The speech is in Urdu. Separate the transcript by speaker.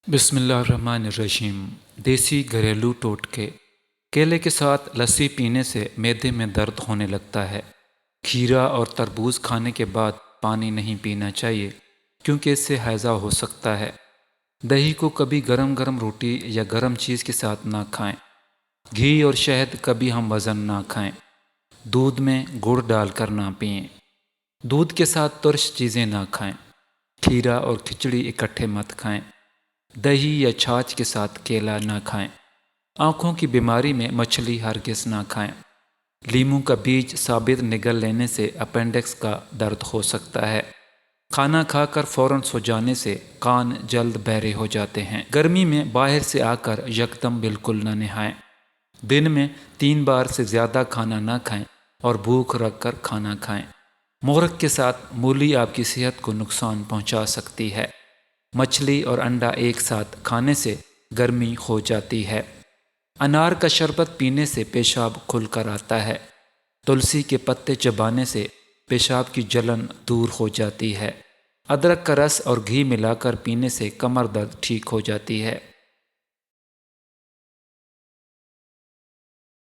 Speaker 1: بسم اللہ الرحمن الرحیم۔ دیسی گھریلو ٹوٹکے۔ کیلے کے ساتھ لسی پینے سے معدے میں درد ہونے لگتا ہے۔ کھیرا اور تربوز کھانے کے بعد پانی نہیں پینا چاہیے کیونکہ اس سے ہیضہ ہو سکتا ہے۔ دہی کو کبھی گرم گرم روٹی یا گرم چیز کے ساتھ نہ کھائیں۔ گھی اور شہد کبھی ہم وزن نہ کھائیں۔ دودھ میں گڑ ڈال کر نہ پئیں۔ دودھ کے ساتھ ترش چیزیں نہ کھائیں۔ کھیرا اور کھچڑی اکٹھے مت کھائیں۔ دہی یا چھاچھ کے ساتھ کیلا نہ کھائیں۔ آنکھوں کی بیماری میں مچھلی ہرگز نہ کھائیں۔ لیموں کا بیج ثابت نگل لینے سے اپینڈکس کا درد ہو سکتا ہے۔ کھانا کھا کر فوراً سو جانے سے کان جلد بہرے ہو جاتے ہیں۔ گرمی میں باہر سے آ کر یکدم بالکل نہ نہائیں۔ دن میں 3 بار سے زیادہ کھانا نہ کھائیں اور بھوک رکھ کر کھانا کھائیں۔ مورخ کے ساتھ مولی آپ کی صحت کو نقصان پہنچا سکتی ہے۔ مچھلی اور انڈا ایک ساتھ کھانے سے گرمی ہو جاتی ہے۔ انار کا شربت پینے سے پیشاب کھل کر آتا ہے۔ تلسی کے پتے چبانے سے پیشاب کی جلن دور ہو جاتی ہے۔ ادرک کا رس اور گھی ملا کر پینے سے کمر درد ٹھیک ہو جاتی ہے۔